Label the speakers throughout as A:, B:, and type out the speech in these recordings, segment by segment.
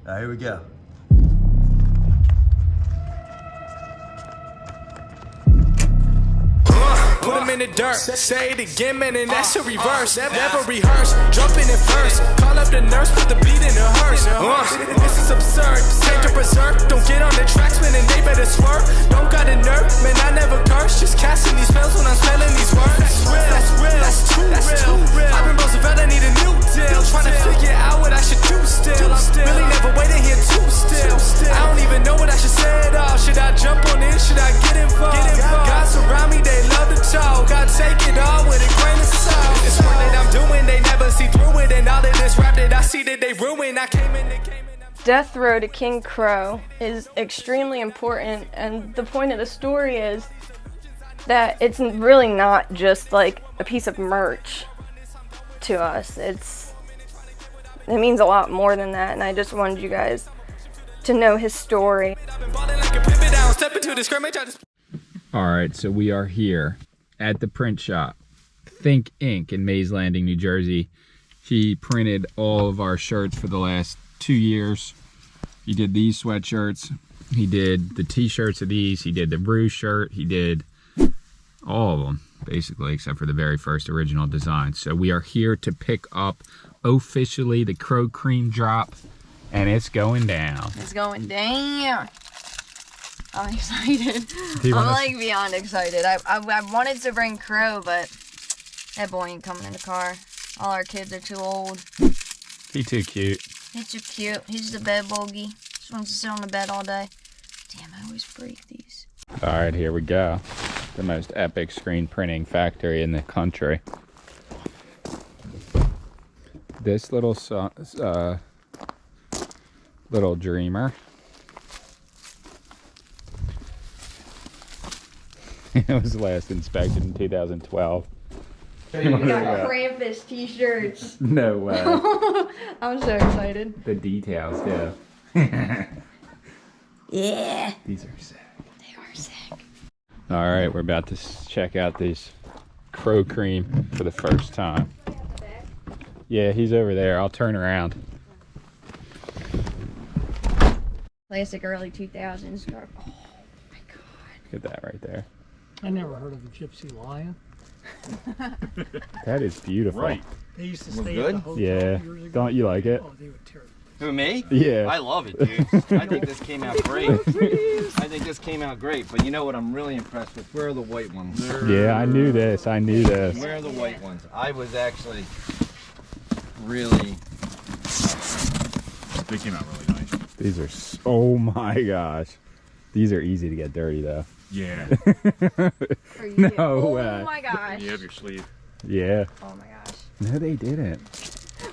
A: Alright, here we go.
B: Put them in the dirt, say it again, man, and that's a reverse. Never rehearse, jumping in first. Call up the nurse, put the beat in the hearse. This is absurd, take a berserk. Don't get on the tracks, man, and they better swerve. Don't got a nerve, man, I never curse. Just casting these spells when I'm spelling these words. That's real, that's too real. I've been Roosevelt, I need a new deal. Trying to figure out what I should do still. I'm really never waiting here too still. I don't even know what I should say at all. Should I jump on in? Should I get involved? God surround me, they love to talk. I take it all with a grain of salt. It's work that I'm doing, they never see through it. And all of this rap that I see that they ruin. I came in.
C: Death Row to King Crow is extremely important, and the point of the story is that it's really not just like a piece of merch to us. It means a lot more than that, and I just wanted you guys to know his story.
D: Alright, so we are here at the print shop, Think Ink in Mays Landing, New Jersey. He printed all of our shirts for the last 2 years. He did these sweatshirts, he did the t-shirts of these, he did the Rue shirt, he did all of them, basically, except for the very first original design. So we are here to pick up officially the Crow Cream drop, and it's going down.
C: It's going down. I'm excited. I'm like beyond excited. I wanted to bring Crow, but that boy ain't coming in the car. All our kids are too old.
D: He's too cute.
C: He's too cute. He's the bed bogey. Just wants to sit on the bed all day. Damn, I always break these.
D: Alright, here we go. The most epic screen printing factory in the country. This little little dreamer. It was last inspected in 2012.
C: We got Krampus t-shirts.
D: No way.
C: I'm so excited.
D: The details, too.
C: Yeah.
D: These are sick.
C: They are sick.
D: Alright, we're about to check out these Crow Cream for the first time. Yeah, he's over there. I'll turn around.
C: Classic early 2000s. Oh my god.
D: Look at that right there.
E: I never heard of a gypsy lion.
D: That is beautiful.
A: Right.
E: They used to
A: We're
E: stay
A: good?
E: at the hotel
D: Yeah.
E: years ago.
D: Don't you like it?
E: Oh, they were terrible.
A: Who, me?
D: Yeah.
A: I love it, dude. I think this came out great. I think this came out great, but you know what I'm really impressed with? Where are the white ones?
D: Yeah, I knew this. I knew this.
A: Where are the white ones? I was actually really... They came out really nice.
D: These are, oh my gosh. These are easy to get dirty though.
A: Yeah.
D: No
C: Oh
D: way.
C: my gosh.
A: You have your sleeve.
D: Yeah.
C: Oh my gosh.
D: No, they didn't.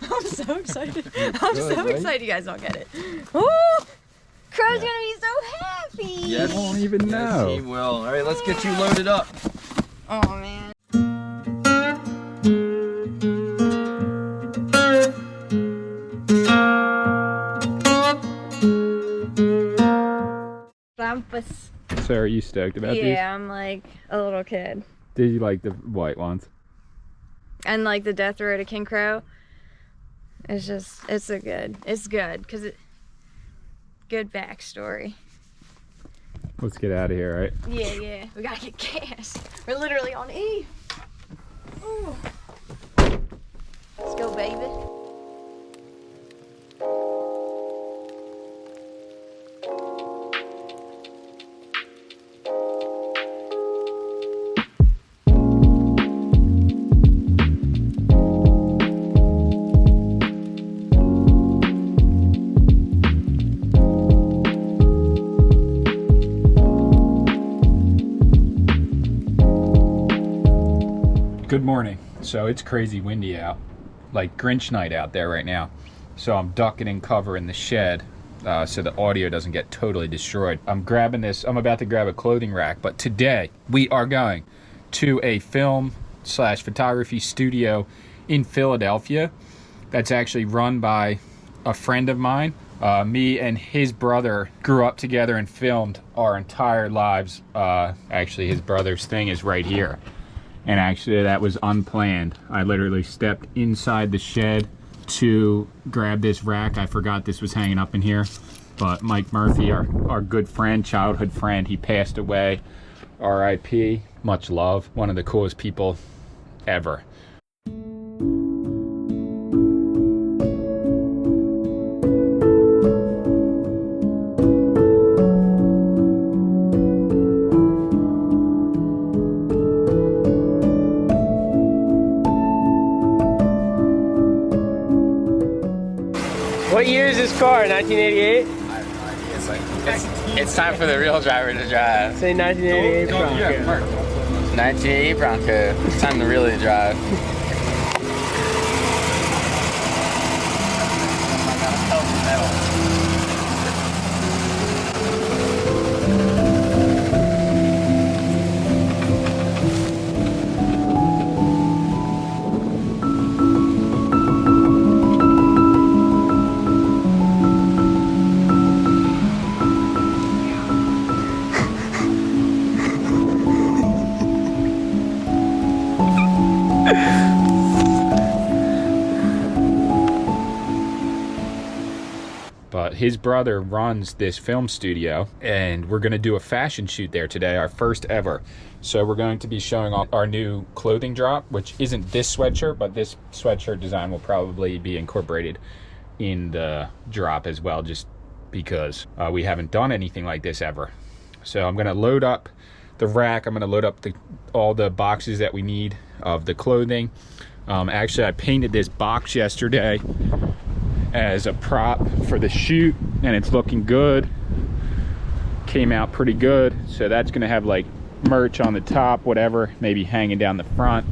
C: I'm so excited. I'm so excited you guys don't get it. Oh, Crow's gonna be so happy.
A: Yes.
D: I don't even know.
A: Yes, he will. All right, let's get you loaded up.
C: Oh man. Krampus.
D: So are you stoked about these?
C: Yeah, I'm like a little kid.
D: Did you like the white ones?
C: And like the Death Row to King Crow. It's just, it's good because good backstory.
D: Let's get out of here, right?
C: Yeah, we gotta get gas. We're literally on E. Ooh. Let's go, baby.
D: Good morning. So it's crazy windy out, like Grinch night out there right now. So I'm ducking and cover in the shed so the audio doesn't get totally destroyed. I'm grabbing this, I'm about to grab a clothing rack, but today we are going to a film/photography studio in Philadelphia that's actually run by a friend of mine. Me and his brother grew up together and filmed our entire lives. Actually, his brother's thing is right here. And actually that was unplanned. I literally stepped inside the shed to grab this rack. I forgot this was hanging up in here, but Mike Murphy, our good friend, childhood friend, he passed away. R.I.P. Much love. One of the coolest people ever.
F: What year is this car? 1988?
G: It's time for the real driver to drive.
F: Say 1988 Bronco.
G: 1988 Bronco. It's time to really drive.
D: But his brother runs this film studio, and we're going to do a fashion shoot there today, our first ever. So we're going to be showing off our new clothing drop, which isn't this sweatshirt, but this sweatshirt design will probably be incorporated in the drop as well, just because we haven't done anything like this ever. So I'm going to load up the rack. I'm going to load up all the boxes that we need of the clothing. Actually, I painted this box yesterday as a prop for the shoot, and it's looking good. Came out pretty good. So that's gonna have like merch on the top, whatever, maybe hanging down the front,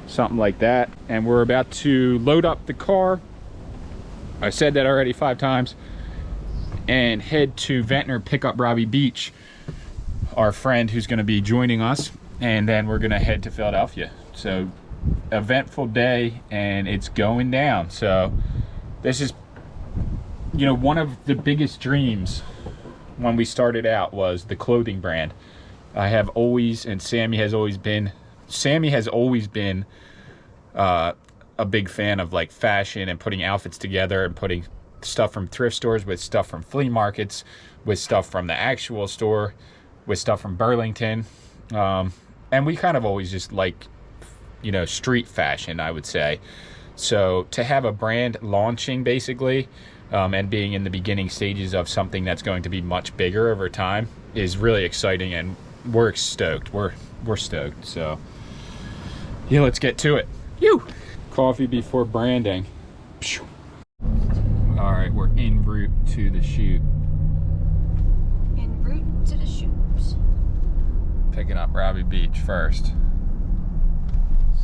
D: something like that. And we're about to load up the car. I said that already 5 times. And head to Ventnor, pick up Robbie Beach, our friend who's gonna be joining us. And then we're gonna head to Philadelphia. So eventful day, and it's going down. So this is, you know, one of the biggest dreams when we started out was the clothing brand. I have always, and Sammy has always been a big fan of like fashion and putting outfits together and putting stuff from thrift stores with stuff from flea markets, with stuff from the actual store, with stuff from Burlington. And we kind of always just like, you know, street fashion, I would say. So to have a brand launching basically, and being in the beginning stages of something that's going to be much bigger over time is really exciting, and we're stoked. We're stoked. So yeah, let's get to it. Coffee before branding. All right, we're en route to the shoot.
C: En route to the shoot.
D: Picking up Robbie Beach first.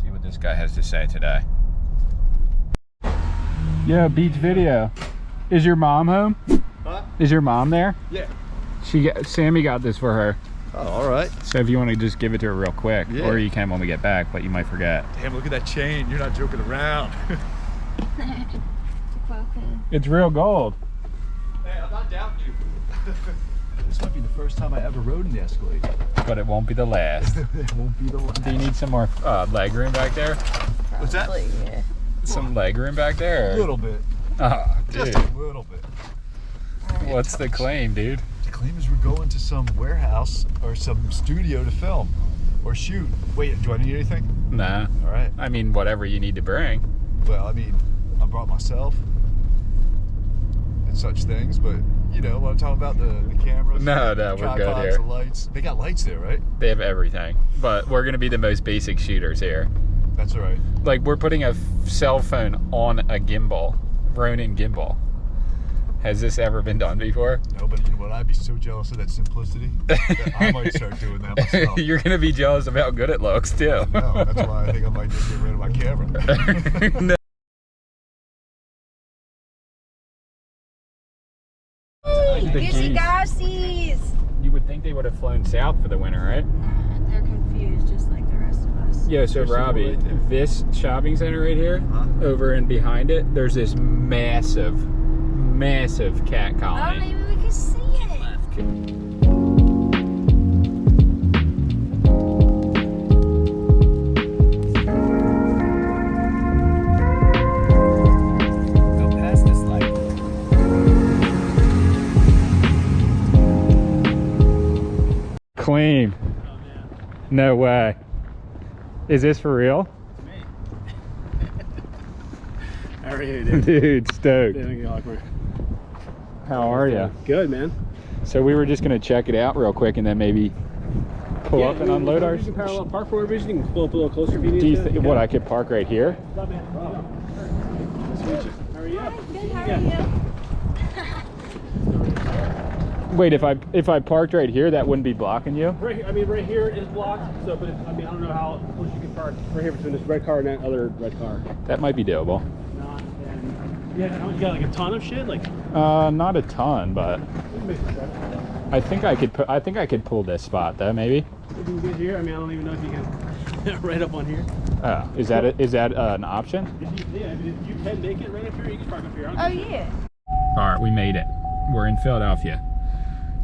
D: See what this guy has to say today. Yeah, Beach Video. Is your mom home?
H: Huh?
D: Is your mom there?
H: Yeah.
D: Sammy got this for her.
H: Oh, all right.
D: So if you want to just give it to her real quick,
H: Yeah.
D: or you can when we get back, but you might forget.
H: Damn, look at that chain. You're not joking around.
D: It's real gold.
H: Hey, I'm not doubting you. This might be the first time I ever rode in the Escalade.
D: But it won't be the last.
H: It won't be the last.
D: Do you need some more leg room back there?
H: What's that?
C: Yeah.
D: Some leg room back there?
H: A little bit.
D: Oh,
H: Just
D: dude.
H: a little bit.
D: What's the claim, dude?
H: The claim is we're going to some warehouse or some studio to film or shoot. Wait, do I need anything?
D: Nah.
H: All right.
D: I mean, whatever you need to bring.
H: Well, I mean, I brought myself and such things, but you know what I'm talking about, the cameras.
D: No, we're good
H: tripods,
D: here.
H: the lights. They got lights there, right?
D: They have everything. But we're going to be the most basic shooters here.
H: That's all right.
D: Like, we're putting a cell phone on a gimbal. Ronin gimbal. Has this ever been done before?
H: No, but you know what? I'd be so jealous of that simplicity that I might start doing that myself.
D: You're going to be jealous of how good it looks, too.
H: No, that's why I think I might just get rid of my camera.
D: No. The
C: Here she
D: geese.
C: goes.
D: You would think they would have flown south for the winter, right?
C: They're confused just like the rest of us.
D: Yeah, so Robbie,
H: right there.
D: this shopping center right here, over and behind it, there's this massive cat
C: Oh,
D: colony.
C: maybe we can see it.
D: Clean. No way. Is this for real?
F: How are you, dude?
D: Dude, stoked.
F: Doing awkward.
D: How are you?
F: Good, man.
D: So we were just gonna check it out real quick and then maybe pull up and unload ours.
F: You can parallel park for a vision. You can pull up a little closer if you need
D: Do you
F: to.
D: think what I could park right here?
F: What's up, man? Nice to meet you. How are you?
C: Good, how are you?
D: Wait, if I parked right here, that wouldn't be blocking you?
F: Right, I mean, right here is blocked. So, but I mean, I don't know how close you can park right here between this red car and that other red car.
D: That might be doable.
F: Not, and yeah, you got like a ton of shit, like.
D: Not a ton, but I think I could pull this spot though, maybe.
F: You can get here. I mean, I don't even know if you can right up on here.
D: Oh, is that an option?
F: Yeah, I mean, if you can make it right up here, you can park up here.
C: Oh, yeah.
D: All right, we made it. We're in Philadelphia.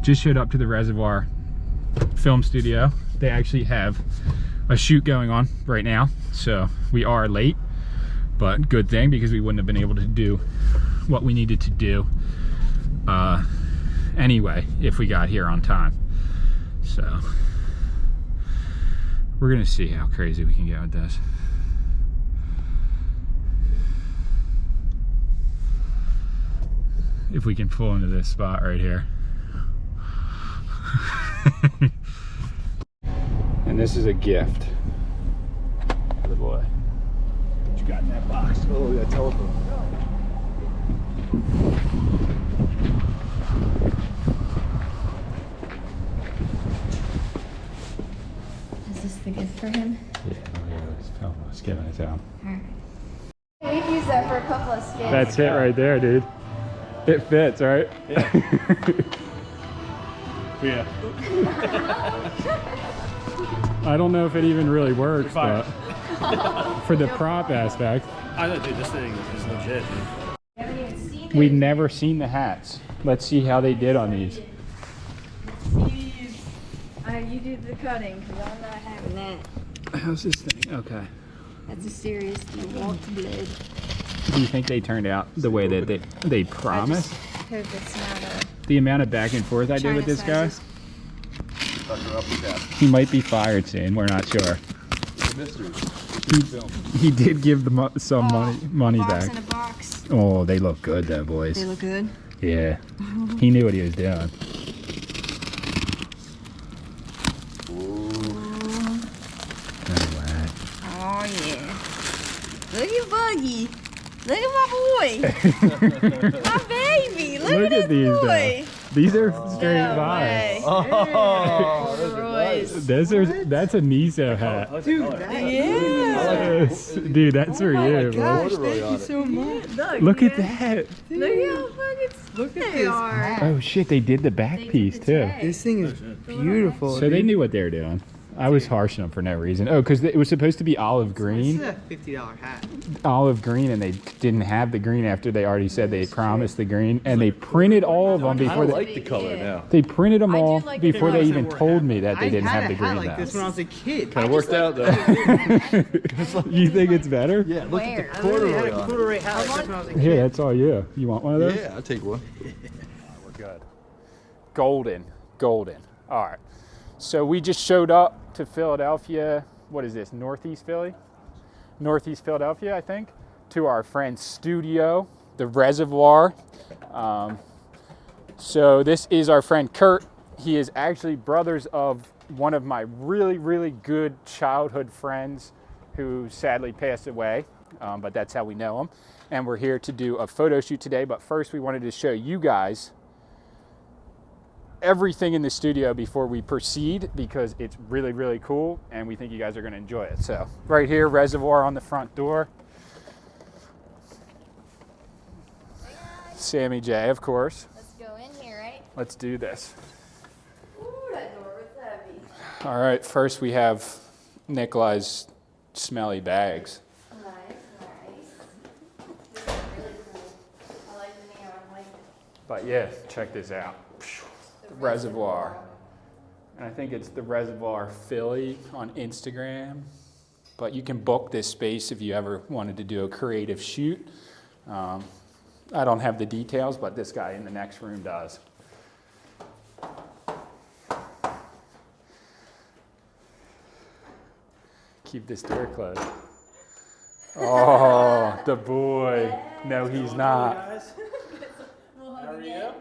D: Just showed up to the Reservoir Film Studio. They actually have a shoot going on right now, so we are late, but good thing because we wouldn't have been able to do what we needed to do anyway if we got here on time. So we're gonna see how crazy we can get with this. If we can pull into this spot right here. And this is a gift for the boy.
F: What you got in that box?
H: Oh, yeah, telephone.
C: Is this the gift for him?
D: Yeah, let's give it to him.
C: We've used that for a couple of skits.
D: That's it right there, dude. It fits, right?
F: Yeah. Yeah.
D: I don't know if it even really works, but for the prop aspect.
F: I know, dude. This thing is legit, dude.
D: We've never seen the hats. Let's see how they did on these.
C: You do the cutting, because I'm not having that.
D: How's this thing? Okay.
C: That's a serious walt blade.
D: Do you think they turned out the way that they promised?
C: I just hope it's not a
D: The amount of back and forth I did with this guy?
C: sizes.
D: He might be fired soon. We're not sure.
H: Mystery.
D: He did give the some money
C: box
D: back.
C: in a box.
D: Oh, they look good though, boys.
C: They look good.
D: Yeah. He knew what he was doing. Alright.
C: Oh yeah. Look at Buggy. Look at my boy. My baby. Look at
D: these
C: boy.
D: though. These are straight
C: No
D: vibes.
C: way.
H: Oh, those are nice.
D: That's a Miso hat.
E: Dude,
D: Yes. Dude, that's for you, bro.
H: Corduroy on it.
E: so much.
D: Look at that.
C: Look at how fucking
E: Look at
C: they
E: this.
C: are.
D: Oh shit, they did the back
C: They did
D: piece
C: the
D: too.
C: tag.
E: This thing is beautiful.
D: So they knew what they were doing. I was harshing them for no reason. Oh, because it was supposed to be olive
E: This is
D: green.
E: a $50 hat.
D: Olive green, and they didn't have the green after they already said they promised the green. And they printed all of them
H: I
D: before
H: like the color now.
D: they printed them
C: I do
D: all
C: like
D: before they
E: it.
D: even told me that they didn't have the
E: I
D: green
E: had a hat like
D: now.
E: this when I was a kid.
H: Kind of worked out though.
D: You think it's better?
H: Yeah, look at the
C: Where?
E: I literally had
H: corduroy
E: a
H: on it.
E: corduroy hat like this when I was a kid.
D: Here, that's all you. You want one of those?
H: Yeah, I'll take one.
D: We're good. Golden. All right. So we just showed up to Philadelphia. What is this? Northeast Philly? Northeast Philadelphia, I think. To our friend's studio, the Reservoir. So this is our friend Kurt. He is actually brothers of one of my really, really good childhood friends who sadly passed away. But that's how we know him. And we're here to do a photo shoot today. But first we wanted to show you guys everything in the studio before we proceed, because it's really, really cool and we think you guys are going to enjoy it. So right here, Reservoir on the front door. Sammy J, of course.
C: Let's go in here, right?
D: Let's do this.
C: Ooh, that door was heavy.
D: All right, first we have Nikolai's smelly bags.
C: Nice. This is really cool. I like the neon. I like it.
D: But yeah, check this out. The Reservoir. And I think it's the Reservoir Philly on Instagram. But you can book this space if you ever wanted to do a creative shoot. I don't have the details, but this guy in the next room does. keep this door closed. Oh, the boy. No, he's not.
F: How are you?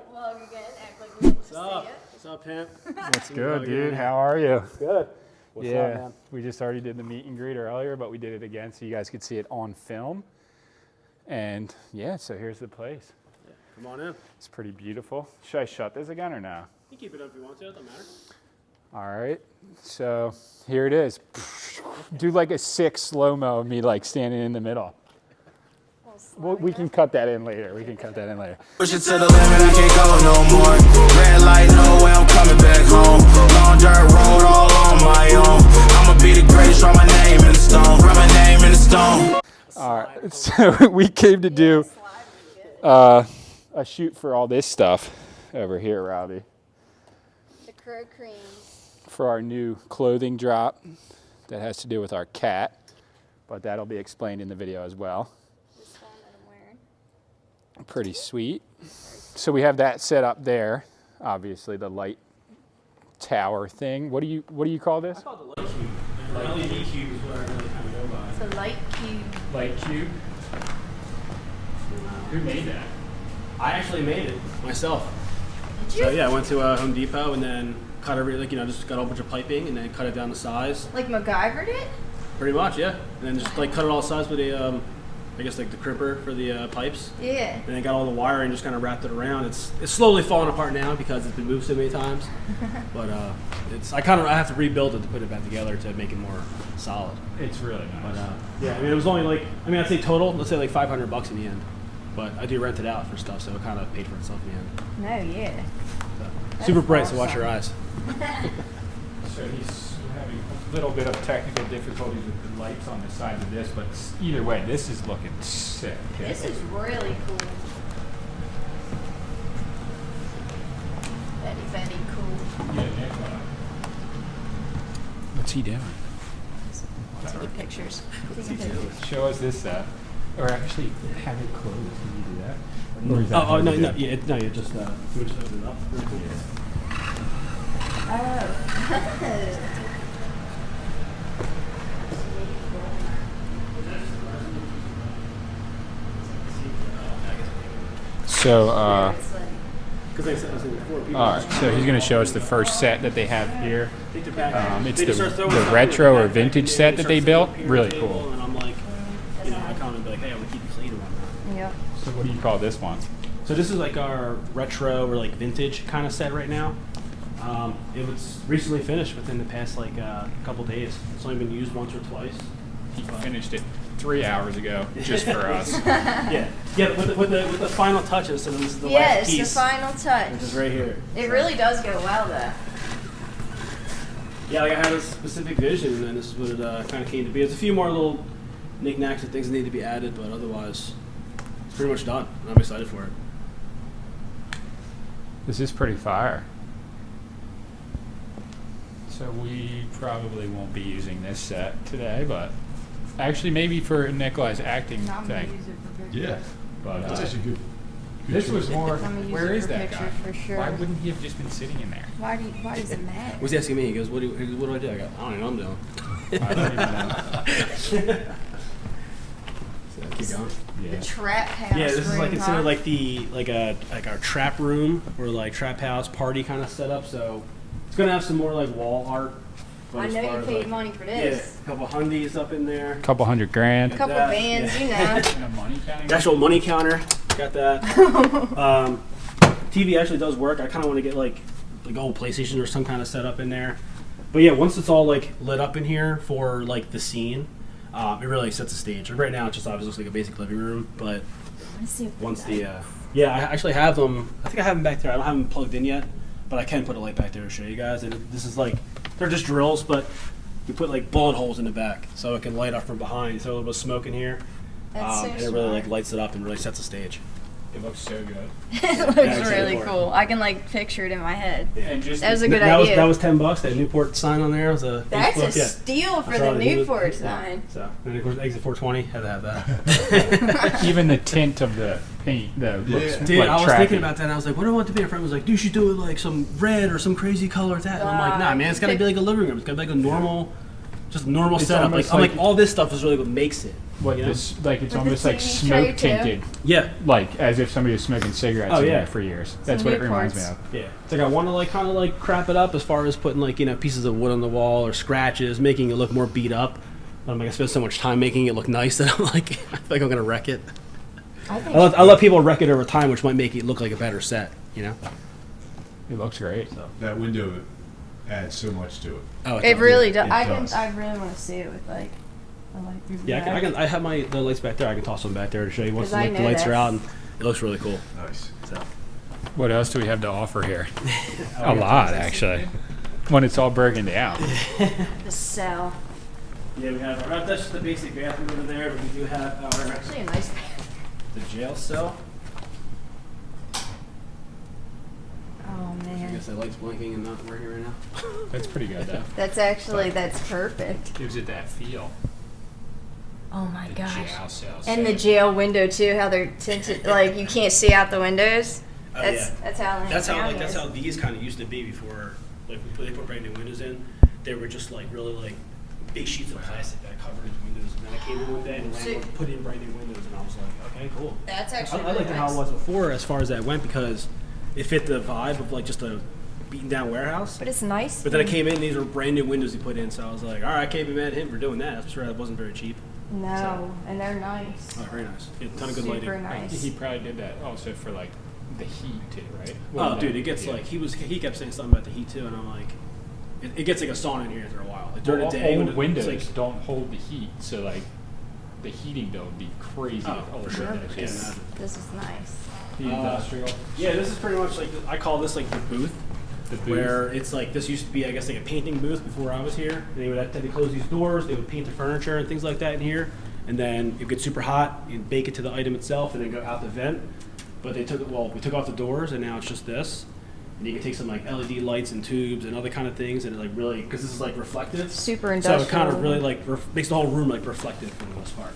C: What's
F: What's up, pimp?
D: What's good, dude? How are you?
F: Good. What's
D: Yeah,
F: up, man?
D: we just already did the meet and greet earlier, but we did it again so you guys could see it on film. And yeah, so here's the place.
F: Come on in.
D: It's pretty beautiful. Should I shut this again or no?
F: You keep it up if you want to. It doesn't matter.
D: All right, so here it is. Do like a 6 slow-mo of me like standing in the middle. Well, we can cut that in later.
B: Push it to the limit, I can't go no more. Red light, no way, I'm coming back home. Long dirt road, all on my own. I'ma be the greatest, write my name in the stone. Write my name in the stone.
D: All right, so we came to do a shoot for all this stuff over here, Robbie.
C: The Crow Cream.
D: For our new clothing drop that has to do with our cat, but that'll be explained in the video as well.
C: This one that I'm wearing.
D: Pretty sweet. So we have that set up there, obviously the light tower thing. What do you call this?
F: I call it the light cube. The LED cube is what I really kind of go by.
C: It's a light cube.
D: Light cube. Who made that?
F: I actually made it myself.
C: Did you?
F: So yeah, I went to Home Depot and then cut every just got a whole bunch of piping and then cut it down to size.
C: Like MacGyvered it?
F: Pretty much, yeah. And then just like cut it all size with a, I guess like the crimper for the pipes.
C: Yeah.
F: And then got all the wiring, just kind of wrapped it around. It's slowly falling apart now because it's been moved so many times. But I have to rebuild it to put it back together to make it more solid.
D: It's really nice.
F: But yeah, I mean it was only like I'd say total, let's say like $500 in the end. But I do rent it out for stuff, so it kind of paid for itself in the end.
C: No, yeah.
F: So, super bright, so watch your eyes.
D: So he's having a little bit of technical difficulties with the lights on the sides of this, but either way, this is looking sick.
C: This is really cool. Very, very cool.
D: Yeah, Nick, what's he doing?
C: Take pictures.
D: Show us this set. Or actually have it closed. Can you do that? Or is that
F: Oh,
D: hard
F: no,
D: to
F: no,
D: do?
F: yeah, no, you just open it up. Really cool.
C: Oh.
D: So,
F: Because I said before, people
D: all right. So he's going to show us the first set that they have here.
F: think they're back.
D: It's
F: They just
D: the
F: start throwing stuff
D: retro
F: in,
D: or
F: back
D: vintage
F: in,
D: set that
F: start
D: they
F: setting
D: built.
F: up here
D: Really
F: on the
D: cool.
F: table, And I'm like, I comment and be like, hey, I want to keep it clean and whatnot.
C: Yep.
D: So what do you call this one?
F: So this is like our retro or like vintage kind of set right now. It was recently finished within the past like couple days. It's only been used once or twice.
D: He finished it 3 hours ago just for us.
F: Yeah, with the final touches. So this is the last
C: Yes, the
F: piece,
C: final touch.
F: which is right here.
C: It really does go well, though.
F: Yeah, like I had a specific vision, and this is what it kind of came to be. There's a few more little knickknacks and things that need to be added, but otherwise, it's pretty much done. And I'm excited for it.
D: This is pretty fire. So we probably won't be using this set today, but actually maybe for Nikolai's acting thing.
H: Yeah.
D: But
H: That's actually good.
D: this was more.
C: I'm gonna use
D: Where
C: it
D: is
C: for
D: that guy?
C: pictures for sure.
D: Why wouldn't he have just been sitting in there?
C: Why does it matter?
F: Was he asking me? He goes, "What do I do?" I go, "I don't know what I'm doing."
D: I don't even know.
F: So keep going.
D: Yeah.
C: The trap house.
F: Yeah, this is like
C: room,
F: considered
C: huh?
F: like our trap room or like trap house party kind of setup. So it's gonna have some more like wall art. but
C: I
F: as
C: know
F: far
C: you
F: as,
C: paid
F: like,
C: money for
F: Yeah,
C: this.
F: a couple hundies up in there.
D: Couple $100,000.
C: Couple
F: that,
C: bands,
F: yeah.
C: you know.
D: And a money counting.
F: The actual money counter, got that. TV actually does work. I kind of want to get like old PlayStation or some kind of setup in there. But yeah, once it's all like lit up in here for like the scene, it really sets the stage. Like, right now, it just obviously looks like a basic living room, but once the yeah, I actually have them. I think I have them back there. I don't have them plugged in yet, but I can put a light back there to show you guys. And this is like they're just drills, but you put like bullet holes in the back so it can light up from behind. Throw a little bit of smoke in here,
C: That's so
F: and it really like
C: smart.
F: lights it up and really sets the stage.
D: It looks so good.
C: It looks
F: Yeah,
C: really
F: exactly.
C: cool. I can like picture it in my head.
D: And just
C: That was a good
F: that
C: idea.
F: was $10. That Newport sign on there was a
C: That's
F: Facebook,
C: a
F: yeah.
C: steal for
F: I saw
C: the
F: it.
C: Newport
F: Yeah.
C: sign.
F: So, and of course, exit 420 had to have that.
D: even the tint of the paint, though, looks
F: Dude,
D: like
F: I was
D: tracky.
F: thinking about that. And I was like, what do I want to be? A friend was like, dude, you should do it like some red or some crazy color with that. And I'm like, nah, man, it's got to be like a living room. It's got to be like a normal just normal
D: It's
F: setup.
D: almost
F: I'm
D: like-
F: like all this stuff is really what makes it.
D: What
F: you know?
D: this like it's
C: With
D: almost
C: the
D: like
C: TV tray,
D: smoke tinted,
F: Yeah,
D: like as if somebody was smoking cigarettes
F: Oh,
D: in
F: yeah.
D: there for years. That's
C: Some
D: what it reminds me
C: Newports.
D: of.
F: yeah. It's like I want to like kind of like crap it up as far as putting like pieces of wood on the wall or scratches, making it look more beat up. But I'm like I spent so much time making it look nice that I'm like I feel like I'm gonna wreck it. I let people wreck it over time, which might make it look like a better set. You know?
D: It looks great.
H: That window adds so much to it.
F: Oh,
C: It really does.
H: It
C: I
H: does.
C: really want to see it with like the light.
F: Yeah, I have the lights back there. I can toss them back there to show you once
C: 'Cause I
F: the lights are
C: noticed.
F: out, and it looks really cool.
H: Nice.
F: So
D: What else do we have to offer here? A lot, actually. When it's all burgundy out.
C: The cell.
F: yeah, we have that's just the basic bathroom over there, but we do have our
C: Actually, a nice.
F: the jail cell.
C: Oh
F: I
C: man,
F: guess the light's blinking and not working right now.
D: That's pretty good, though.
C: that's perfect.
D: Gives it that feel.
C: Oh my
D: The
C: gosh.
D: jail cells.
C: And the jail window too, how they're tinted, like you can't see out the windows.
F: Oh,
C: That's
F: yeah.
C: that's how
F: That's how
C: Lancaster
F: that's
C: is.
F: how these kind of used to be before like they put brand new windows in. They were just like really like big sheets of plastic that covered his windows. And then I came in one day and the landlord put in brand new windows, and I was like, okay, cool.
C: That's
F: I
C: actually
F: liked
C: really
F: it how it
C: nice.
F: was before as far as that went because it fit the vibe of like just a beaten down warehouse.
C: But it's nice.
F: But then I came in, these were brand new windows he put in, so I was like, all right, I can't be mad at him for doing that. I'm sure that wasn't very cheap.
C: No, and they're nice.
F: Oh, very nice. Yeah, a ton of good
C: Super
F: lighting.
C: nice.
D: He probably did that also for like the heat too, right?
F: Oh, dude, it gets like he kept saying something about the heat too, and I'm like, it gets like a sauna in here after a while. Like during the day, when
D: old windows
F: it's like,
D: don't hold the heat, so like the heating bill would be crazy.
F: Oh,
D: with old
F: for sure.
D: windows.
F: I can't imagine.
C: This is nice.
D: The industrial.
F: Yeah, this is pretty much like I call this like the booth.
D: The booth.
F: Where it's like this used to be, I guess, like a painting booth before I was here. And they would have to close these doors. They would paint the furniture and things like that in here. And then it would get super hot. You'd bake it to the item itself, and then go out the vent. But we took off the doors, and now it's just this. And you can take some like LED lights and tubes and other kind of things, and it like really because this is like reflective.
C: Super
F: So
C: industrial.
F: it kind of really like makes the whole room like reflective for the most part.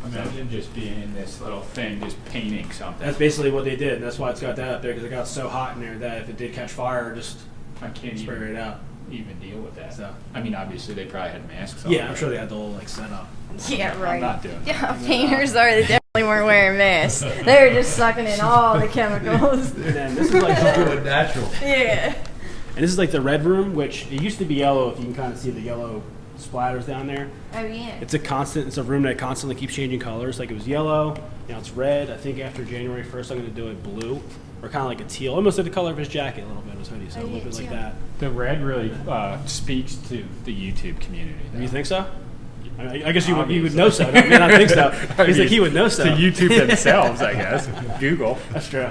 D: Imagine just being in this little thing, just painting something.
F: That's basically what they did. And that's why it's got that up there because it got so hot in there that if it did catch fire, just
D: I can't
F: spray
D: even
F: it out.
D: deal with that.
F: So.
D: I mean, obviously they probably had masks on.
F: Yeah, I'm sure they had the whole like setup.
C: Yeah, right.
D: I'm not doing that.
C: Yeah, painters are. They definitely weren't wearing masks. They were just sucking in all the chemicals.
F: And then this is like
H: Good natural.
C: Yeah.
F: and this is like the red room, which it used to be yellow. If you can kind of see the yellow splatters down there,
C: Oh yeah.
F: it's a room that constantly keeps changing colors. Like it was yellow, now it's red. I think after January 1st, I'm going to do it blue, or kind of like a teal, almost like the color of his jacket a little bit, his hoodie, so a little bit like that.
D: The red really speaks to the YouTube community. though.
F: You think so? I guess you would know so. I mean, I think so. He's like he would know so.
D: To YouTube themselves, I guess. Google.
F: That's true.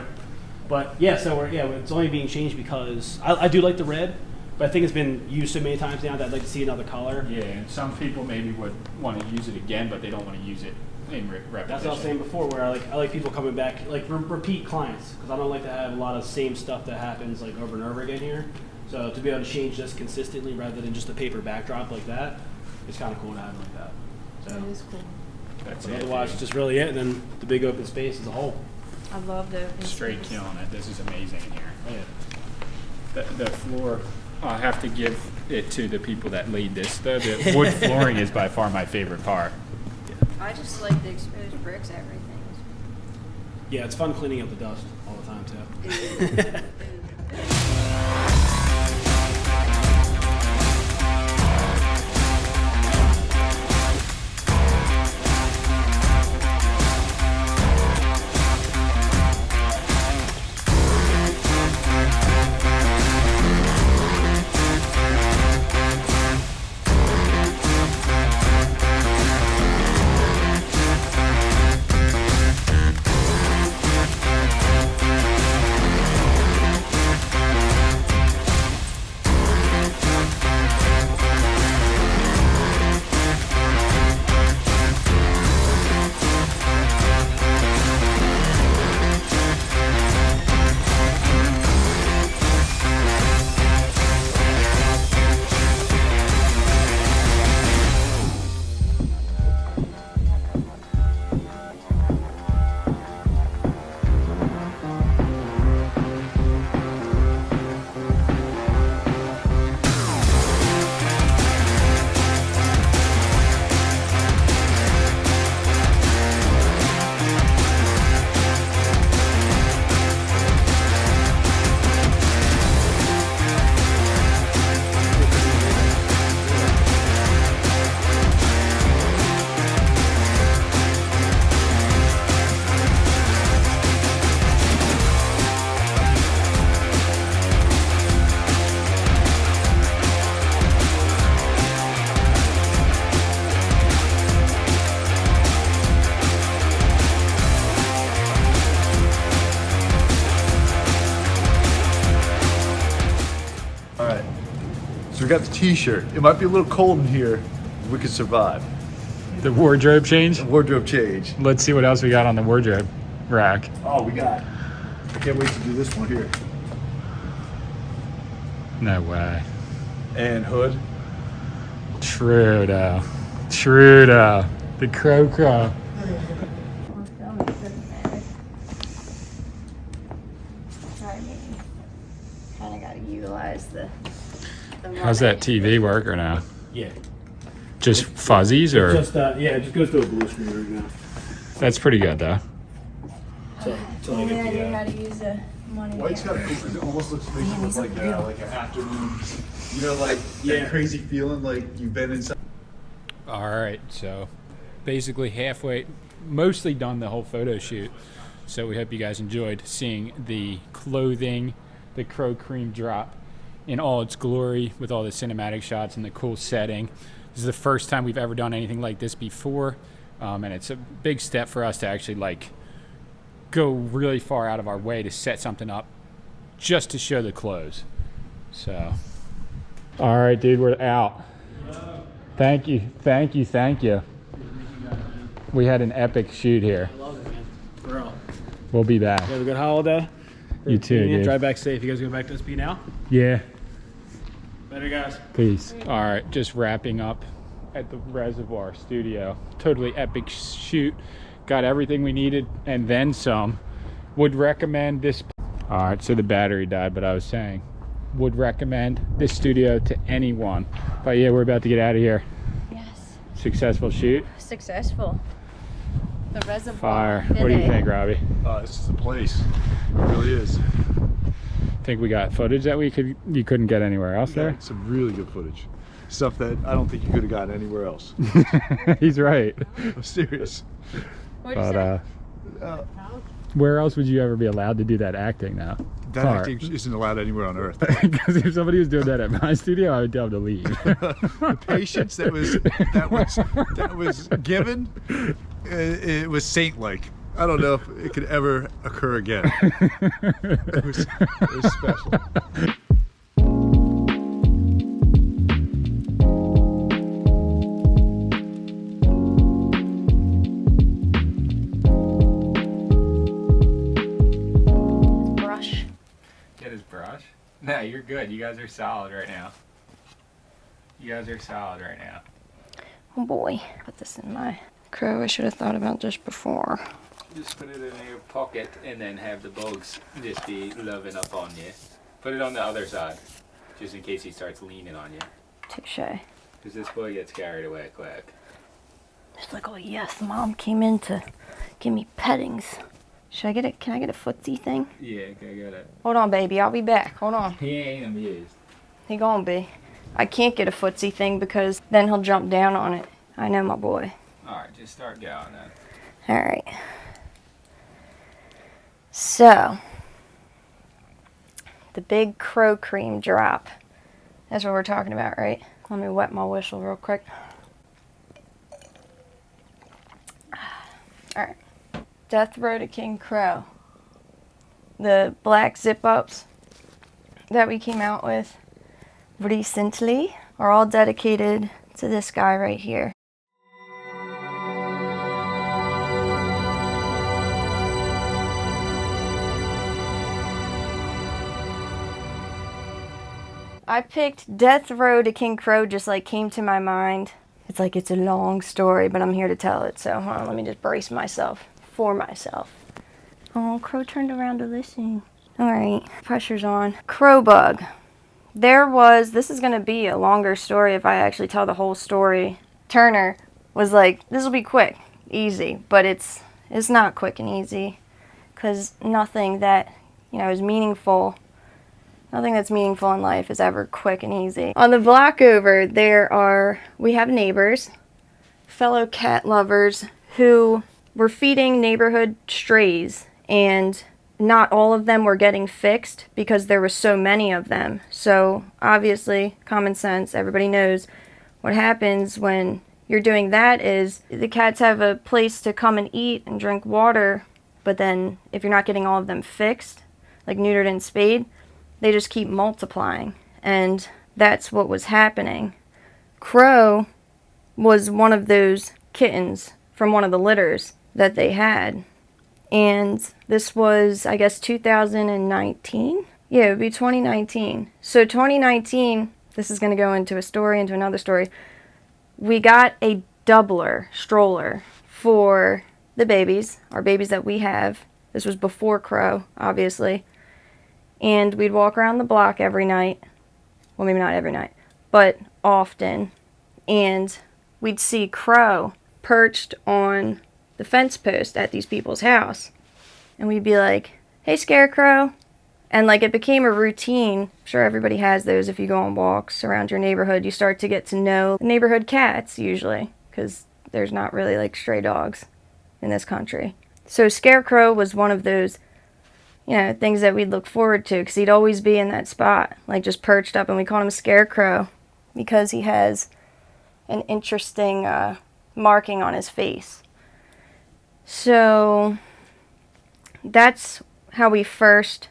F: But yeah, so it's only being changed because I do like the red, but I think it's been used so many times now that I'd like to see another color.
D: Yeah, and some people maybe would want to use it again, but they don't want to use it in repetition.
F: That's what I was saying before, where I like people coming back, like repeat clients, because I don't like to have a lot of same stuff that happens like over and over again here. So to be able to change this consistently rather than just a paper backdrop like that, it's kind of cool to have it like that. So,
C: That is cool.
D: That's
F: but
D: it.
F: otherwise, it's just really it, and then the big open space as a whole.
C: I love the open
D: Straight
C: space.
D: killing it. This is amazing in here.
F: Yeah.
D: The floor, I'll have to give it to the people that laid this. The wood flooring is by far my favorite part.
C: I just like the exposed bricks. Everything.
F: Yeah, it's fun cleaning up the dust all the time too.
H: So we got the t-shirt. It might be a little cold in here. We could survive.
D: The wardrobe change?
H: Wardrobe change.
D: Let's see what else we got on the wardrobe rack.
H: Oh, we got. I can't wait to do this one here.
D: No way.
H: And hood.
D: Trudeau. Trudeau. The crow.
C: Kind of got to utilize the
D: How's that TV work or now?
F: Yeah.
D: Just fuzzies or?
F: Just yeah, it just goes to a blue screen right now.
D: That's pretty good though.
F: So I get the,
C: how to use the money.
H: White's got a cool, it almost looks like an afternoon, you know, like that crazy feeling like you've been inside.
D: All right, so basically halfway, mostly done the whole photo shoot. So we hope you guys enjoyed seeing the clothing, the Crow Cream drop in all its glory with all the cinematic shots and the cool setting. This is the first time we've ever done anything like this before, and it's a big step for us to actually like go really far out of our way to set something up just to show the clothes. So, all right, dude, we're out. Thank you. We had an epic shoot here.
F: I love it, man. For real.
D: We'll be back.
F: You have a good holiday.
D: You too, dude.
F: Drive back safe. You guys going back to SP now?
D: Yeah.
F: Later, guys.
D: Peace. All right, just wrapping up at the Reservoir Studio. Totally epic shoot. Got everything we needed and then some. Would recommend this. All right, so the battery died, but I was saying, would recommend this studio to anyone. But yeah, we're about to get out of here.
C: Yes.
D: Successful shoot.
C: Successful. The reservoir.
D: Fire. What do you think, Robbie?
H: This is the place. It really is.
D: Think we got footage that you couldn't get anywhere else there?
H: Some really good footage. Stuff that I don't think you could have gotten anywhere else.
D: He's right.
H: I'm serious.
D: But where else would you ever be allowed to do that acting now?
H: That acting isn't allowed anywhere on earth.
D: Because if somebody was doing that at my studio, I would tell them to leave.
H: The patience that was given, it was saint-like. I don't know if it could ever occur again. It was special.
D: No, you're good. You guys are solid right now.
C: Oh boy. Put this in my crow. I should have thought about this before.
D: Just put it in your pocket and then have the bugs just be loving up on you. Put it on the other side, just in case he starts leaning on you.
C: Touche.
D: Because this boy gets carried away quick.
C: It's like, oh yes, mom came in to give me pettings. Should I get it? Can I get a footsie thing?
D: Yeah, I got it.
C: Hold on, baby. I'll be back. Hold on.
D: He ain't amused.
C: He gonna be. I can't get a footsie thing because then he'll jump down on it. I know my boy.
D: Alright, just start going then.
C: Alright. So, the big Crow Cream drop. That's what we're talking about, right? Let me wet my whistle real quick. Alright. Death Row to King Crow. The black zip-ups that we came out with recently are all dedicated to this guy right here. I picked Death Row to King Crow just like came to my mind. It's like it's a long story, but I'm here to tell it. So hold on, let me just brace myself for myself. Oh, Crow turned around to listen. All right, pressure's on. Crow bug. This is gonna be a longer story if I actually tell the whole story. Turner was like, this will be quick, easy, but it's not quick and easy because nothing that, is meaningful. Nothing that's meaningful in life is ever quick and easy. On the block over, we have neighbors, fellow cat lovers who were feeding neighborhood strays, and not all of them were getting fixed because there were so many of them. So obviously, common sense, everybody knows what happens when you're doing that is the cats have a place to come and eat and drink water, but then if you're not getting all of them fixed, like neutered and spayed, they just keep multiplying. And that's what was happening. Crow was one of those kittens from one of the litters that they had. And this was, I guess, 2019? Yeah, it would be 2019. So 2019, this is going to go into a story, into another story. We got a doubler stroller for the babies, our babies that we have. This was before Crow, obviously. And we'd walk around the block every night. Well, maybe not every night, but often. And we'd see Crow perched on the fence post at these people's house. And we'd be like, hey, Scarecrow. And like it became a routine. I'm sure everybody has those if you go on walks around your neighborhood. You start to get to know the neighborhood cats usually, because there's not really like stray dogs in this country. So Scarecrow was one of those, you know, things that we'd look forward to, because he'd always be in that spot, like just perched up, and we called him Scarecrow because he has an interesting marking on his face. So that's how we first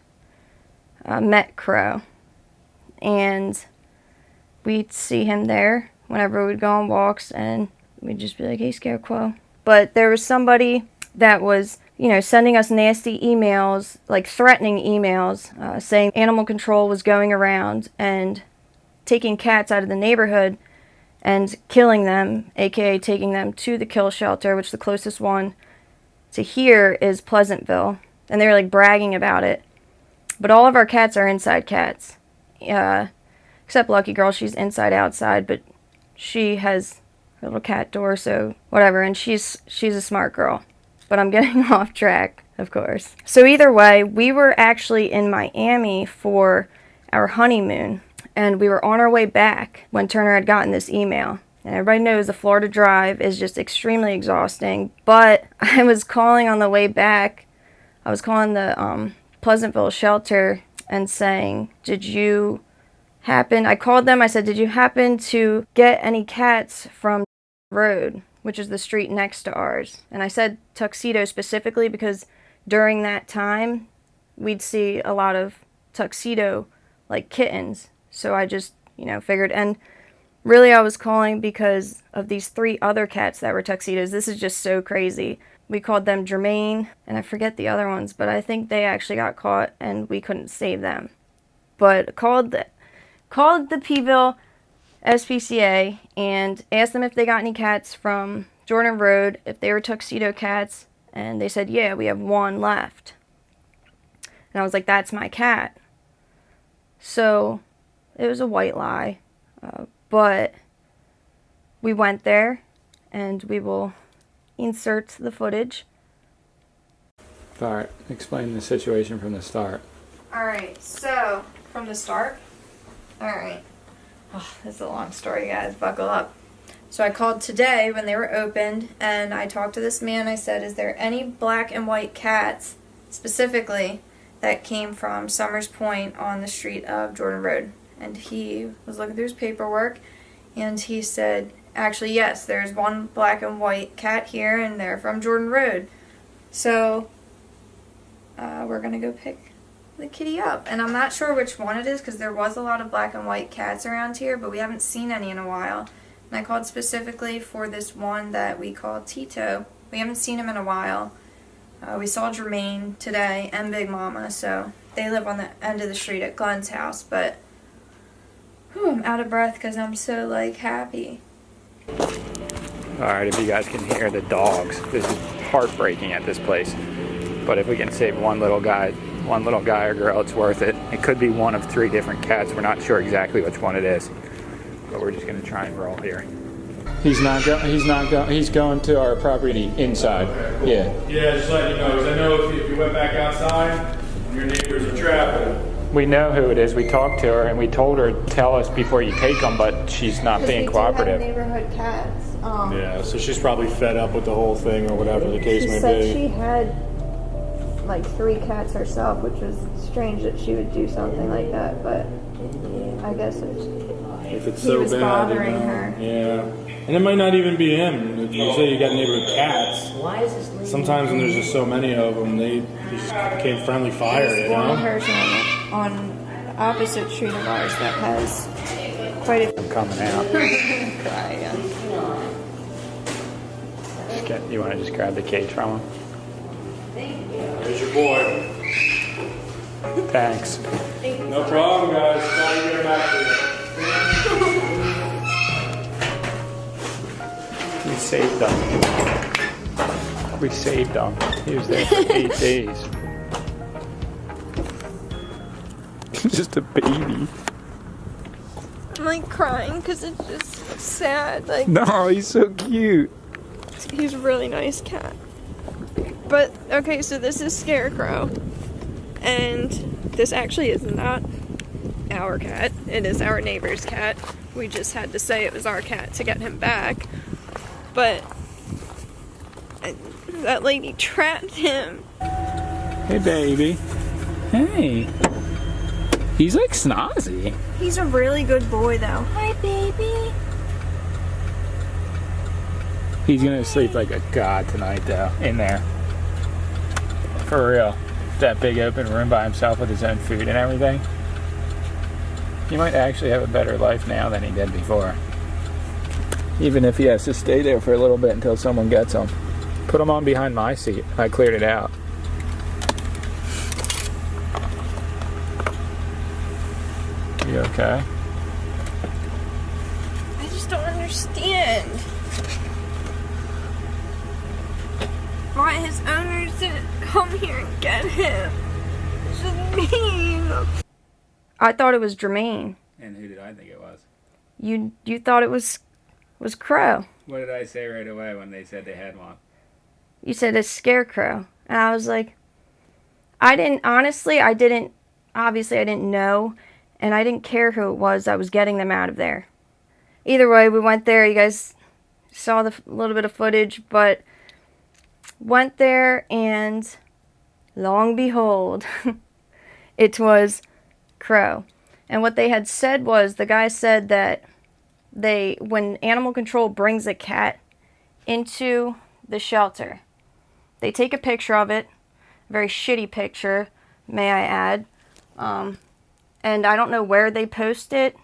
C: met Crow, and we'd see him there whenever we'd go on walks, and we'd just be like, hey, Scarecrow. But there was somebody that was, you know, sending us nasty emails, like threatening emails, saying animal control was going around and taking cats out of the neighborhood and killing them, aka taking them to the kill shelter, which the closest one to here is Pleasantville, and they were like bragging about it. But all of our cats are inside cats, except Lucky Girl. She's inside outside, but she has her little cat door, so whatever. And she's a smart girl. But I'm getting off track, of course. So either way, we were actually in Miami for our honeymoon, and we were on our way back when Turner had gotten this email. And everybody knows the Florida drive is just extremely exhausting. But I was calling on the way back. I was calling the Pleasantville shelter and saying, I called them, I said, did you happen to get any cats from Road, which is the street next to ours? And I said Tuxedo specifically because during that time, we'd see a lot of Tuxedo, like kittens. So I just, you know, figured, and really I was calling because of these 3 other cats that were Tuxedos. This is just so crazy. We called them Jermaine, and I forget the other ones, but I think they actually got caught and we couldn't save them. But called the Peeville SPCA and asked them if they got any cats from Jordan Road, if they were Tuxedo cats, and they said, yeah, we have 1 left. And I was like, that's my cat. So it was a white lie, but we went there, and we will insert the footage.
D: Alright, explain the situation from the start.
C: Alright, so from the start? Alright. Oh, this is a long story, guys. Buckle up. So I called today when they were opened, and I talked to this man. I said, is there any black and white cats, specifically, that came from Summers Point on the street of Jordan Road? And he was looking through his paperwork, and he said, actually, yes, there's 1 black and white cat here, and they're from Jordan Road. So we're going to go pick the kitty up. And I'm not sure which one it is, because there was a lot of black and white cats around here, but we haven't seen any in a while. And I called specifically for this one that we call Tito. We haven't seen him in a while. We saw Jermaine today and Big Mama, so they live on the end of the street at Glenn's house. But I'm out of breath because I'm so, like, happy.
D: Alright, if you guys can hear the dogs, this is heartbreaking at this place. But if we can save one little guy or girl, it's worth it. It could be one of 3 different cats. We're not sure exactly which one it is, but we're just gonna try and roll here. He's going to our property inside. Yeah.
I: Yeah, just letting you know, because I know if you went back outside, your neighbors are trapping.
D: We know who it is. We talked to her and we told her, tell us before you take them, but she's not being cooperative.
C: Neighborhood cats.
I: Yeah, so she's probably fed up with the whole thing or whatever the case may
C: said
I: be.
C: She had like 3 cats herself, which was strange that she would do something like that, but I guess
I: If it's
C: he
I: so
C: was
I: bad,
C: bothering
I: you know.
C: her.
I: Yeah. And it might not even be him. You say you got neighborhood cats. Sometimes when there's just so many of them, they just became friendly fire, you
C: One
I: know?
C: person on the opposite street of ours that has quite a
D: I'm coming out.
C: cry again.
D: You want to just grab the cage from him?
I: There's your boy.
D: Thanks.
I: No problem, guys. Glad you get him back to you.
D: We saved him. We saved him. He was there for 8 days. Just a baby.
C: I'm like crying because it's just sad. Like,
D: No, he's so cute.
C: he's a really nice cat. But, okay, so this is Scarecrow. And this actually is not our cat. It is our neighbor's cat. We just had to say it was our cat to get him back. But that lady trapped him.
D: Hey, baby. Hey. He's like snazzy.
C: He's a really good boy, though. Hi, baby.
D: He's gonna sleep like a god tonight, though, in there. For real. That big open room by himself with his own food and everything. He might actually have a better life now than he did before. Even if he has to stay there for a little bit until someone gets him. Put him on behind my seat. I cleared it out. You okay?
C: I just don't understand why his owners didn't come here and get him. It's just mean. I thought it was Jermaine.
D: And who did I think it was?
C: You thought it was Crow.
D: What did I say right away when they said they had one?
C: You said it's Scarecrow. And I was like, I didn't know, and I didn't care who it was that was getting them out of there. Either way, we went there. You guys saw the little bit of footage, but went there, and long behold, it was Crow. And what they had said was, the guy said that when animal control brings a cat into the shelter, they take a picture of it, a very shitty picture, may I add, and I don't know where they post it,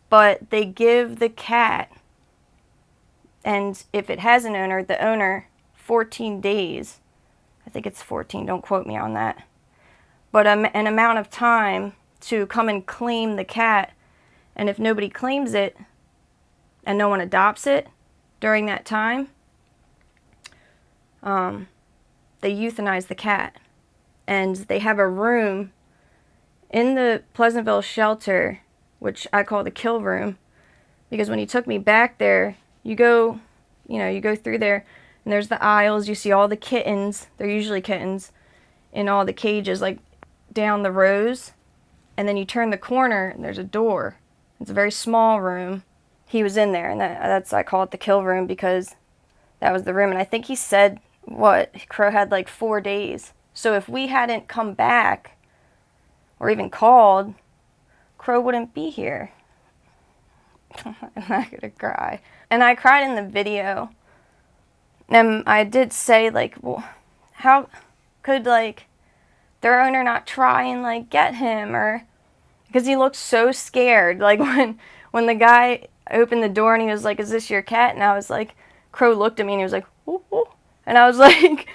C: but they give the cat, and if it has an owner, the owner 14 days, I think it's 14, don't quote me on that, but an amount of time to come and claim the cat, and if nobody claims it, and no one adopts it during that time, they euthanize the cat. And they have a room in the Pleasantville shelter, which I call the kill room, because when he took me back there, you go through there, and there's the aisles, you see all the kittens, they're usually kittens, in all the cages, like down the rows, and then you turn the corner, and there's a door. It's a very small room. He was in there, and that's I call it the kill room, because that was the room, and I think he said, Crow had like 4 days. So if we hadn't come back, or even called, Crow wouldn't be here. I'm not gonna cry. And I cried in the video. And I did say, like, well, how could, like, their owner not try and, like, get him? Or, because he looked so scared. Like, when the guy opened the door and he was like, is this your cat? And I was like, Crow looked at me and he was like, ooh, ooh. And I was like,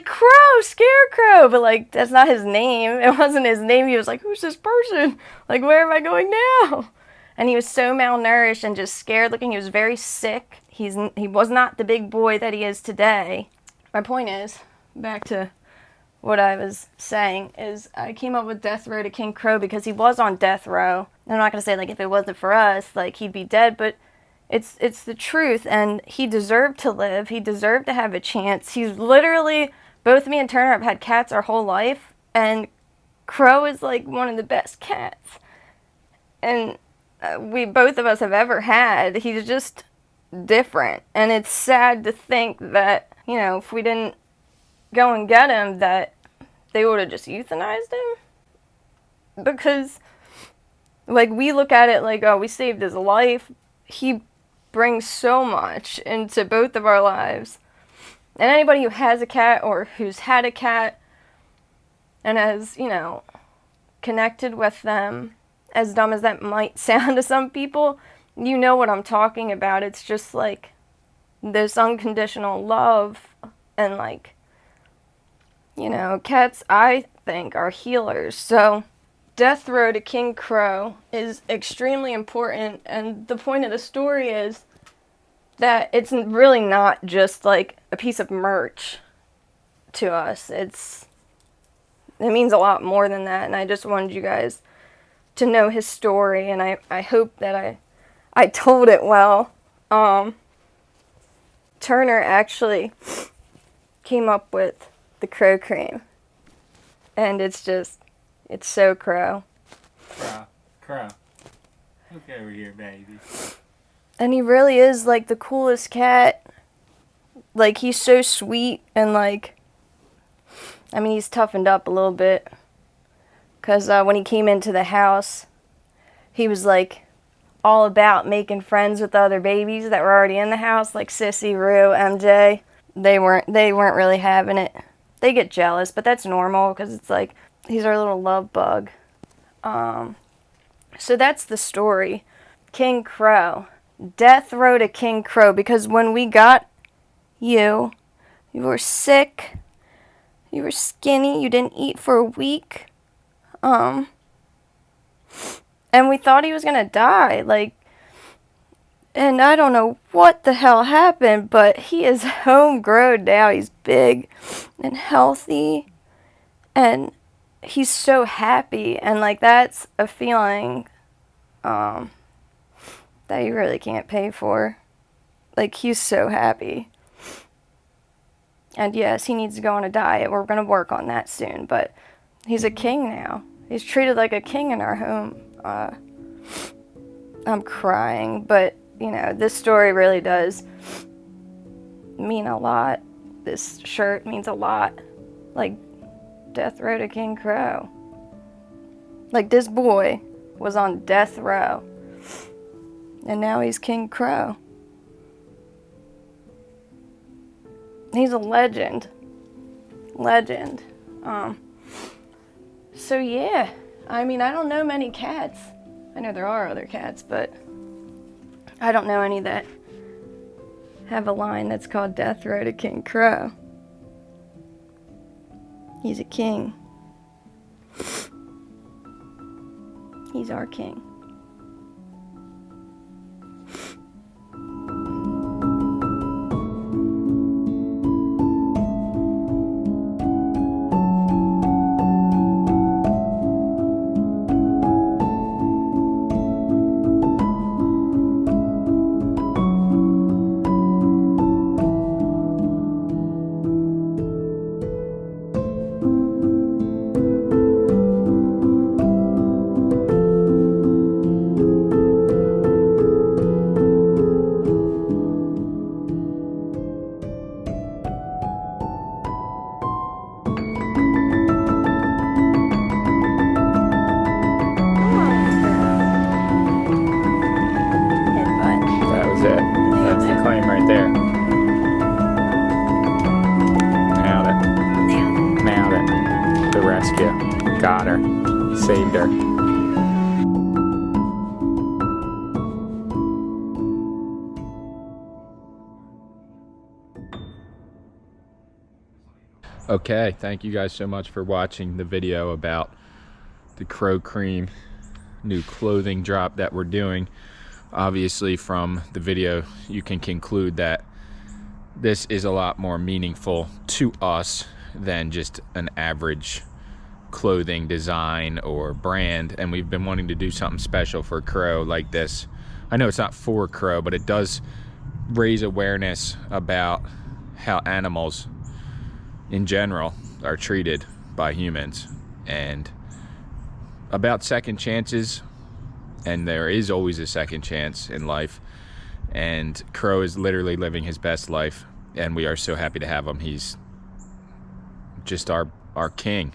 C: Crow, Scarecrow, but like, that's not his name. It wasn't his name. He was like, who's this person? Like, where am I going now? And he was so malnourished and just scared looking. He was very sick. He was not the big boy that he is today. My point is, back to what I was saying, is I came up with Death Row to King Crow because he was on death row. I'm not going to say, like, if it wasn't for us, like, he'd be dead, but it's the truth, and he deserved to live. He deserved to have a chance. He's literally, both me and Turner have had cats our whole life, and Crow is like one of the best cats, and both of us have ever had. He's just different, and it's sad to think that, if we didn't go and get him, that they would have just euthanized him, because, like, we look at it like, oh, we saved his life. He brings so much into both of our lives. And anybody who has a cat or who's had a cat and has, connected with them as dumb as that might sound to some people, you know what I'm talking about. It's just like this unconditional love, and like, you know, cats, I think, are healers. So death row to King Crow is extremely important, and the point of the story is that it's really not just like a piece of merch to us. It means a lot more than that, and I just wanted you guys to know his story, and I hope that I told it well. Turner actually came up with the crow cream, and it's so crow.
G: Crow. Look over here, baby.
C: And he really is like the coolest cat. Like, he's so sweet, and like, I mean, he's toughened up a little bit, because when he came into the house, he was like all about making friends with the other babies that were already in the house, like Sissy, Rue, MJ. They weren't really having it. They get jealous, but that's normal, because it's like, he's our little love bug. So that's the story. King Crow. Death row to King Crow, because when we got you were sick, you were skinny, you didn't eat for a week, and we thought he was gonna die, like, and I don't know what the hell happened, but he is homegrown now. He's big and healthy, and he's so happy, and like, that's a feeling that you really can't pay for. Like, he's so happy. And yes, he needs to go on a diet. We're going to work on that soon, but he's a king now. He's treated like a king in our home. I'm crying, but you know, this story really does mean a lot. This shirt means a lot. Like, death row to King Crow. Like, this boy was on death row, and now he's King Crow. He's a legend. Legend. So yeah, I mean, I don't know many cats. I know there are other cats, but I don't know any that have a line that's called Death Row to King Crow. He's a king. He's our king.
G: Got her. Saved her.
D: Okay, thank you guys so much for watching the video about the Crow Cream new clothing drop that we're doing. Obviously, from the video, you can conclude that this is a lot more meaningful to us than just an average clothing design or brand, and we've been wanting to do something special for Crow like this. I know it's not for Crow, but it does raise awareness about how animals in general are treated by humans, and about second chances, and there is always a second chance in life, and Crow is literally living his best life, and we are so happy to have him. He's just our king.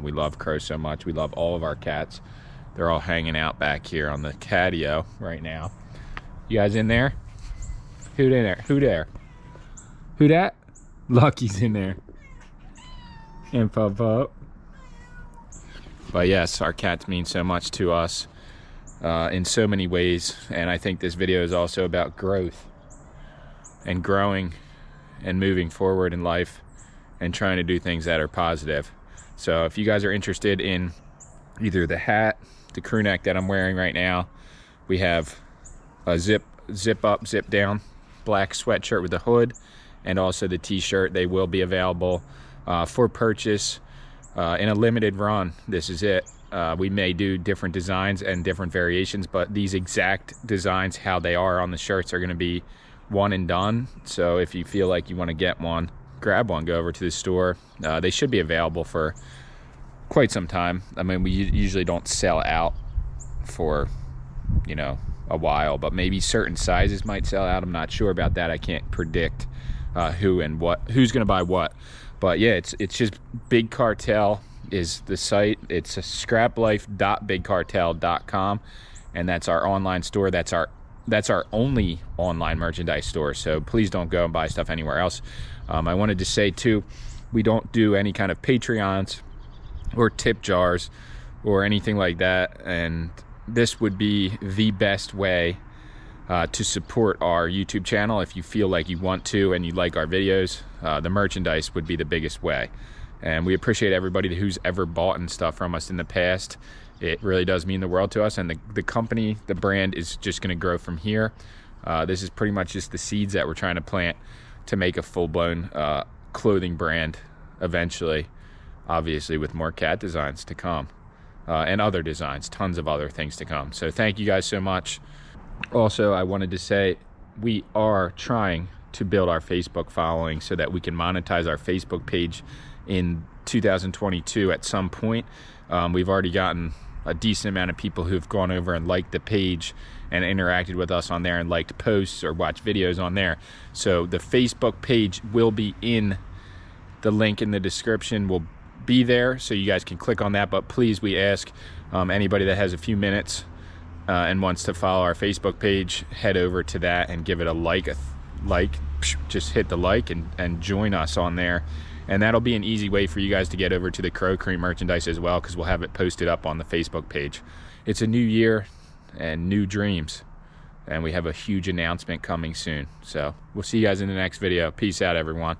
D: We love Crow so much. We love all of our cats. They're all hanging out back here on the catio right now. You guys in there? Who in there? Who there? Who that? Lucky's in there. And Pop. But yes, our cats mean so much to us. in so many ways. And I think this video is also about growth and growing and moving forward in life and trying to do things that are positive. So if you guys are interested in either the hat, the crew neck that I'm wearing right now, we have a zip up, zip down black sweatshirt with a hood, and also the t-shirt. They will be available for purchase in a limited run. This is it. We may do different designs and different variations, but these exact designs, how they are on the shirts, are going to be one and done. So if you feel like you want to get one, grab one, go over to the store. They should be available for quite some time. I mean, we usually don't sell out for, you know, a while, but maybe certain sizes might sell out. I'm not sure about that. I can't predict who and who's going to buy what. But yeah, it's just Big Cartel is the site. It's scraplife.bigcartel.com, and that's our online store. That's our only online merchandise store. So please don't go and buy stuff anywhere else. I wanted to say too, we don't do any kind of Patreons or tip jars or anything like that, and this would be the best way to support our YouTube channel. If you feel like you want to and you like our videos, the merchandise would be the biggest way. And we appreciate everybody who's ever bought and stuff from us in the past. It really does mean the world to us, and the company, the brand, is just going to grow from here. This is pretty much just the seeds that we're trying to plant to make a full-blown clothing brand eventually, obviously with more cat designs to come, and other designs, tons of other things to come. So thank you guys so much. Also, I wanted to say we are trying to build our Facebook following so that we can monetize our Facebook page in 2022 at some point. We've already gotten a decent amount of people who've gone over and liked the page and interacted with us on there and liked posts or watched videos on there. So the Facebook page will be in the link in the description, will be there, so you guys can click on that. But please, we ask anybody that has a few minutes and wants to follow our Facebook page, head over to that and give it a like. Just hit the like and join us on there. And that'll be an easy way for you guys to get over to the Crow Cream merchandise as well, because we'll have it posted up on the Facebook page. It's a new year and new dreams, and we have a huge announcement coming soon. So we'll see you guys in the next video. Peace out, everyone.